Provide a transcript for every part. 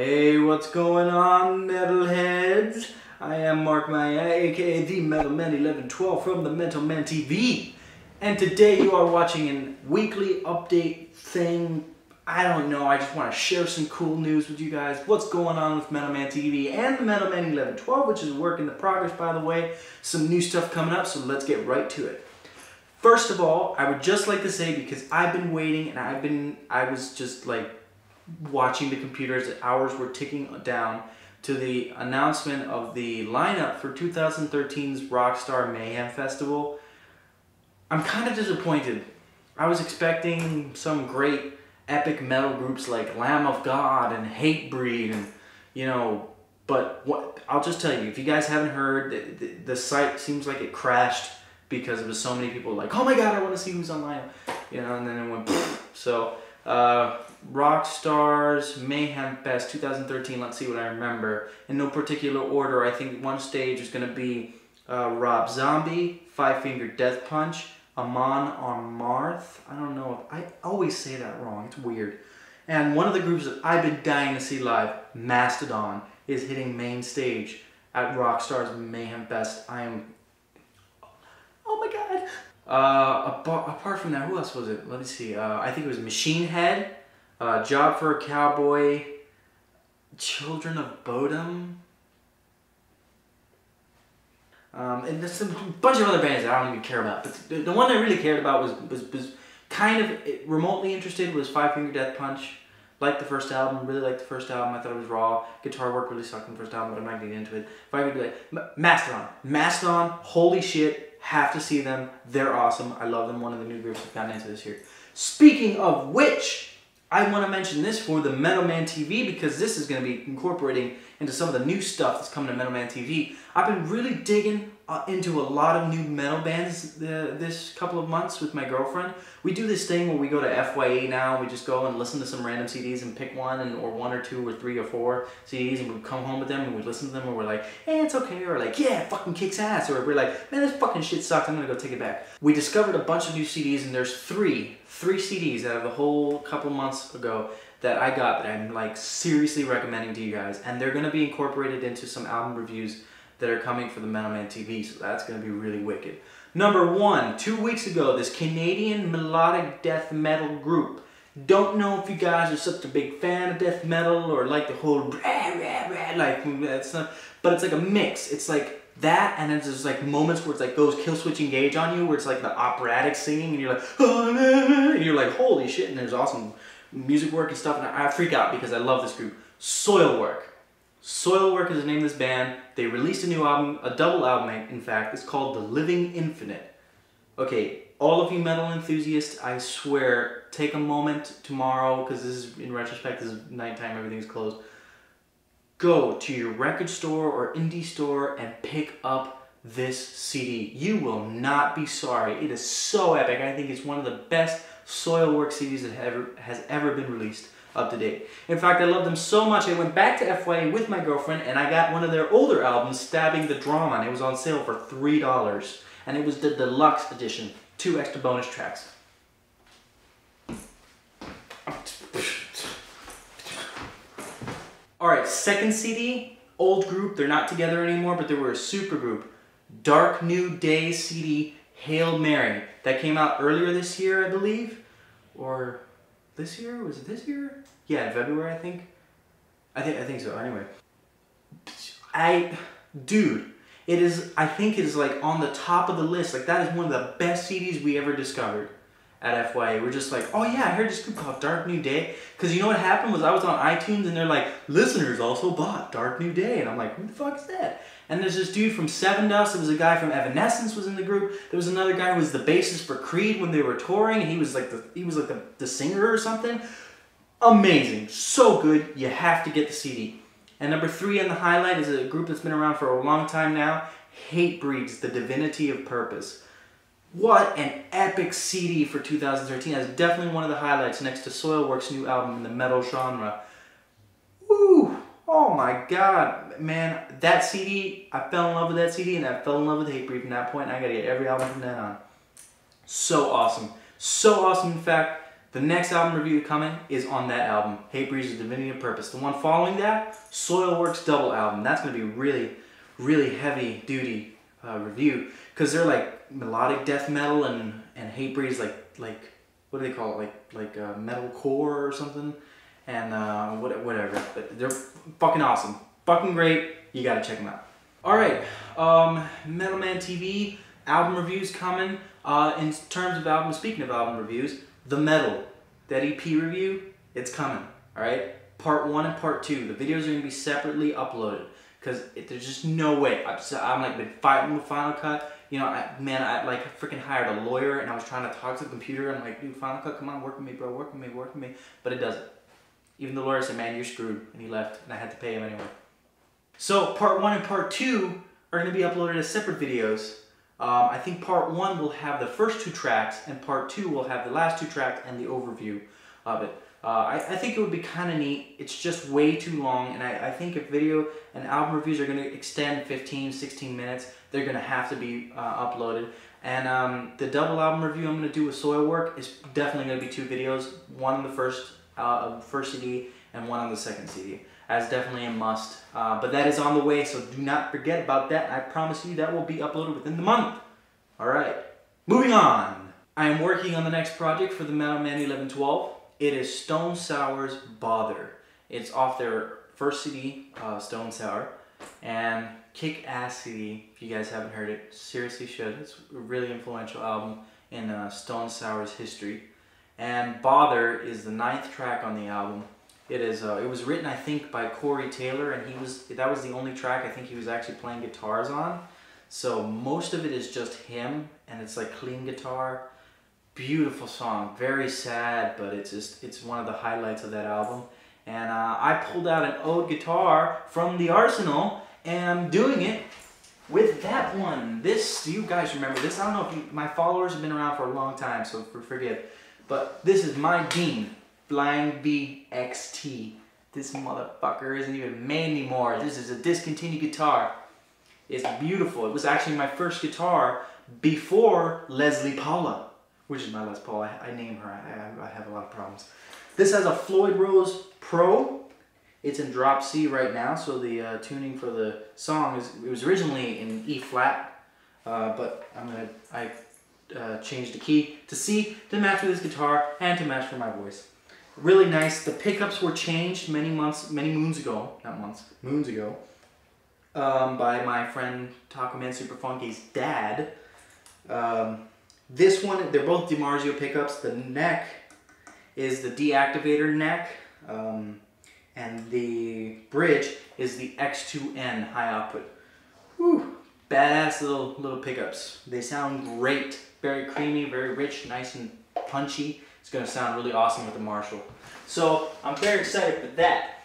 Hey, what's going on, metalheads? I am Mark Maya, aka TheMetalMan1112 from TheMetalManTV. And today you are watching a weekly update thing. I don't know, I just want to share some cool news with you guys. What's going on with MetalManTV and TheMetalMan1112, which is a work in the progress, by the way. Some new stuff coming up, so let's get right to it. First of all, I would just like to say, because I've been waiting and I was just like watching the computers, the hours were ticking down to the announcement of the lineup for 2013's Rockstar Mayhem Festival. I'm kind of disappointed. I was expecting some great epic metal groups like Lamb of God and Hatebreed and, you know, but what I'll just tell you, if you guys haven't heard, the site seems like it crashed because there was so many people like, oh my god, I want to see who's on lineup, you know, and then it went pfft. So Rockstar's Mayhem Fest 2013, let's see what I remember. In no particular order, I think one stage is going to be Rob Zombie, Five Finger Death Punch, Amon Amarth. I don't know, I always say that wrong, it's weird. And one of the groups that I've been dying to see live, Mastodon, is hitting main stage at Rockstar's Mayhem Fest. I am... oh my god! Apart from that, who else was it? Let me see. I think it was Machine Head, Job for a Cowboy, Children of Bodom, and there's a bunch of other bands that I don't even care about. But the one I really cared about was kind of remotely interested was Five Finger Death Punch. Liked the first album, really liked the first album. I thought it was raw. Guitar work really sucked in the first album, but I'm not getting into it. If I could be like Mastodon, holy shit. Have to see them. They're awesome. I love them. One of the new groups I've gotten into this year. Speaking of which, I want to mention this for the MetalManTV because this is going to be incorporating into some of the new stuff that's coming to MetalManTV. I've been really digging into a lot of new metal bands this couple of months with my girlfriend. We do this thing where we go to FYE now. We just go and listen to some random CDs and pick one, or one or two or three or four CDs, and we come home with them and we listen to them and we're like, hey, it's okay, or like, yeah, it fucking kicks ass, or we're like, man, this fucking shit sucks, I'm gonna go take it back. We discovered a bunch of new CDs, and there's three CDs out of the whole couple months ago that I got that I'm like seriously recommending to you guys, and they're gonna be incorporated into some album reviews that are coming for the MetalManTV, so that's going to be really wicked. Number one, 2 weeks ago, this Canadian melodic death metal group. Don't know if you guys are such a big fan of death metal or like the whole rah, rah, rah, like that's not, but it's like a mix. It's like that, and then there's like moments where it's like goes kill switch engage on you, where it's like the operatic singing, and you're like, oh, and you're like, holy shit, and there's awesome music work and stuff, and I freak out because I love this group. Soilwork. Soilwork is the name of this band. They released a new album, a double album in fact. It's called The Living Infinite. Okay, all of you metal enthusiasts, I swear, take a moment tomorrow, because this is, in retrospect, this is nighttime, everything's closed. Go to your record store or indie store and pick up this CD. You will not be sorry. It is so epic. I think it's one of the best Soilwork CDs that has ever been released up to date. In fact, I love them so much, I went back to FYA with my girlfriend and I got one of their older albums, Stabbing the Drama, and it was on sale for $3. And it was the deluxe edition, 2 extra bonus tracks. Alright, second CD, old group, they're not together anymore, but they were a super group. Dark New Day CD, Hail Mary. That came out earlier this year, I believe, or this year? Was it this year? Yeah, in February, I think. I think so. Anyway, dude, it is. I think it is like on the top of the list. Like that is one of the best CDs we ever discovered at FYA. We're just like, oh yeah, I heard this group called Dark New Day. Because you know what happened was I was on iTunes and they're like, listeners also bought Dark New Day, and I'm like, who the fuck is that? And there's this dude from Seven Dust. There was a guy from Evanescence was in the group. There was another guy who was the bassist for Creed when they were touring. And he was like the singer or something. Amazing, so good. You have to get the CD. And number 3 on the highlight is a group that's been around for a long time now. Hatebreed's The Divinity of Purpose. What an epic CD for 2013. That's definitely one of the highlights next to Soilwork's new album in the metal genre. Woo! Oh my god, man, that CD, I fell in love with that CD, and I fell in love with Hatebreed from that point, and I gotta get every album from then on. So awesome. So awesome, in fact, The next album review coming is on that album, Hatebreed's Divinity of Purpose. The one following that, Soilwork's double album. That's going to be really, really heavy duty review, because they're like melodic death metal, and Hatebreed's like what do they call it, like metalcore or something, and whatever. But they're fucking awesome, fucking great. You gotta check them out. All right, MetalManTV album reviews coming. In terms of album, speaking of album reviews, The Metal, that EP review, it's coming. All right, part 1 and part 2. The videos are gonna be separately uploaded, because there's just no way. I'm like been fighting with Final Cut. You know, I like freaking hired a lawyer, and I was trying to talk to the computer. I'm like, dude, Final Cut, come on, work with me, bro, work with me, work with me. But it doesn't. Even the lawyer said, man, you're screwed, and he left, and I had to pay him anyway. So part 1 and part 2 are going to be uploaded as separate videos. I think part 1 will have the first 2 tracks, and part 2 will have the last 2 tracks and the overview of it. I think it would be kind of neat. It's just way too long, and I think if video and album reviews are going to extend 15, 16 minutes, they're going to have to be uploaded. And the double album review I'm going to do with Soilwork is definitely going to be 2 videos, one on the first CD and one on the second CD. That's definitely a must. But that is on the way, so do not forget about that. I promise you that will be uploaded within the month. Alright, moving on. I am working on the next project for TheMetalMan 1112. It is Stone Sour's Bother. It's off their first CD, Stone Sour, and kick-ass CD. If you guys haven't heard it, seriously should. It's a really influential album in Stone Sour's history. And Bother is the 9th track on the album. It is. It was written, I think, by Corey Taylor, and that was the only track I think he was actually playing guitars on. So most of it is just him, and it's like clean guitar. Beautiful song, very sad, but it's one of the highlights of that album. And I pulled out an old guitar from the arsenal, and I'm doing it with that one. This, you guys remember this? I don't know if my followers have been around for a long time, so forgive. But this is my Dean Flying V XT. This motherfucker isn't even made anymore. This is a discontinued guitar. It's beautiful. It was actually my first guitar before Leslie Paula, which is my Les Paul. I name her. I have a lot of problems. This has a Floyd Rose Pro. It's in drop C right now, so the tuning for the song it was originally in E flat, but I changed the key to C to match with this guitar and to match for my voice. Really nice. The pickups were changed many moons ago, by my friend Taco Man Super Funky's dad. This one, they're both DiMarzio pickups. The neck is the deactivator neck, and the bridge is the X2N high output. Whew, badass little pickups. They sound great. Very creamy, very rich, nice and punchy. It's going to sound really awesome with the Marshall. So I'm very excited for that.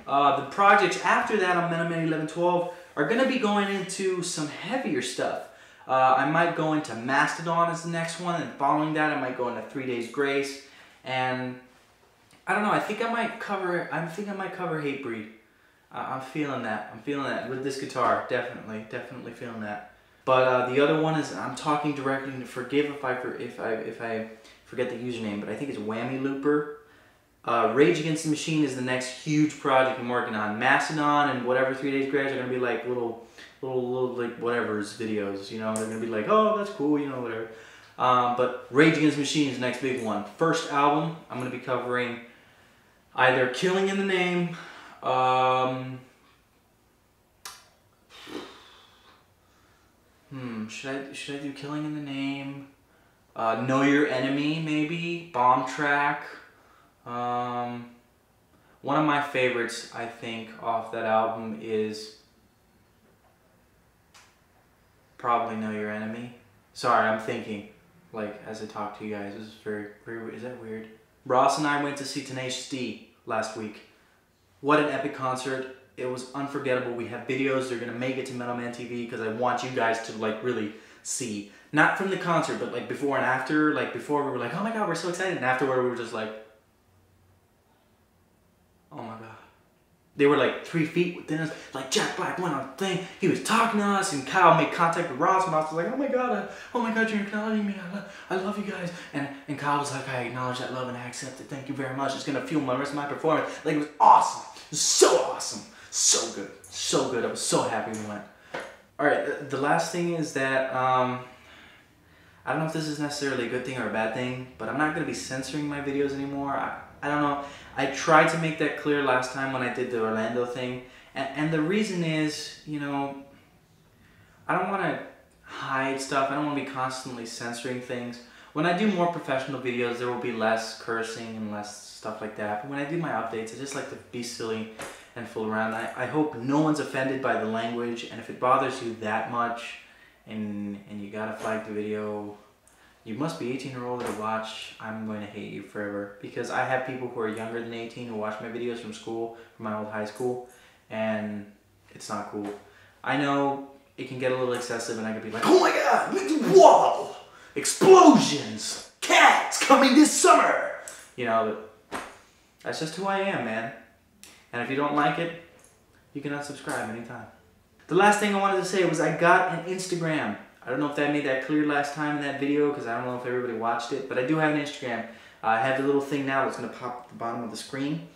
The projects after that on MetalMan 1112 are going to be going into some heavier stuff. I might go into Mastodon as the next one, and following that I might go into 3 Days Grace, and I don't know, I think I might cover Hatebreed. I'm feeling that with this guitar, definitely feeling that. But the other one is, I'm talking directly, to forgive if I forget the username, but I think it's Whammy Looper. Rage Against the Machine is the next huge project I'm working on. Mastodon and whatever 3 Days Grace are gonna be like little like whatever's videos, you know. They're gonna be like, oh, that's cool, you know, whatever. But Rage Against the Machine is the next big one. First album, I'm gonna be covering either Killing in the Name, should I do Killing in the Name? Know Your Enemy, maybe? Bomb Track. One of my favorites, I think, off that album is probably Know Your Enemy. Sorry, I'm thinking, like, as I talk to you guys. This is very weird. Is that weird? Ross and I went to see Tenacious D last week. What an epic concert. It was unforgettable. We have videos. They're going to make it to MetalManTV because I want you guys to, like, really see. Not from the concert, but, like, before and after. Like, before we were like, oh my god, we're so excited. And afterward we were just like, oh my god. They were like 3 feet within us. Like Jack Black went on the thing. He was talking to us, and Kyle made contact with Ross, and Ross was like, oh my god, you're acknowledging me. I love you guys. And Kyle was like, I acknowledge that love and I accept it. Thank you very much. It's gonna fuel my rest of my performance. Like, it was awesome. It was so awesome. So good. So good. I was so happy we went. Alright, the last thing is that, I don't know if this is necessarily a good thing or a bad thing, but I'm not going to be censoring my videos anymore. I don't know. I tried to make that clear last time when I did the Orlando thing. And the reason is, you know, I don't want to hide stuff. I don't want to be constantly censoring things. When I do more professional videos, there will be less cursing and less stuff like that. But when I do my updates, I just like to be silly and fool around. I hope no one's offended by the language. And if it bothers you that much, and you gotta flag the video, you must be 18 or older to watch, I'm going to hate you forever. Because I have people who are younger than 18 who watch my videos from school, from my old high school, and it's not cool. I know it can get a little excessive and I could be like, oh my god, whoa, explosions, cats coming this summer. You know, but that's just who I am, man. And if you don't like it, you can unsubscribe anytime. The last thing I wanted to say was I got an Instagram. I don't know if that made that clear last time in that video because I don't know if everybody watched it, but I do have an Instagram. I have the little thing now that's going to pop at the bottom of the screen.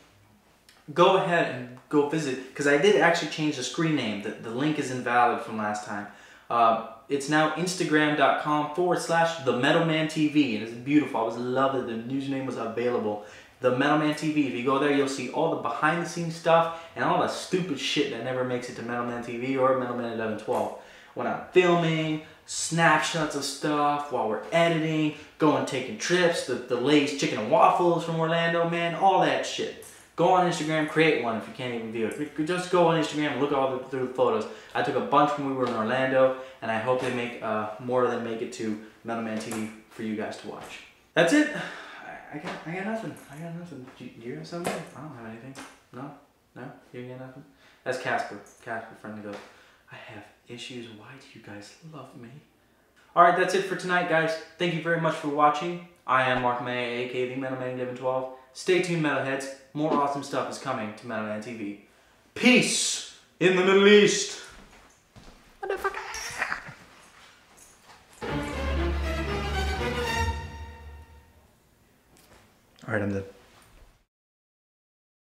Go ahead and go visit, because I did actually change the screen name. The link is invalid from last time. It's now instagram.com/TheMetalManTV, and it's beautiful. I was loving it. The username was available. TheMetalManTV. If you go there, you'll see all the behind-the-scenes stuff and all the stupid shit that never makes it to MetalManTV or MetalMan1112. When I'm filming, snapshots of stuff while we're editing, going taking trips, the Lay's chicken and waffles from Orlando, man, all that shit. Go on Instagram, create one if you can't even view it. Just go on Instagram and look at all the photos. I took a bunch when we were in Orlando, and I hope they make more of them make it to MetalManTV for you guys to watch. That's it. I got nothing. I got nothing. Do you got something? I don't have anything. No? No? You got nothing? That's Casper. Casper, friend goes, I have issues. Why do you guys love me? Alright, that's it for tonight, guys. Thank you very much for watching. I am Mark May, aka TheMetalMan1112. Stay tuned, Metalheads. More awesome stuff is coming to MetalManTV. Peace in the Middle East. Motherfucker. Alright, I'm done.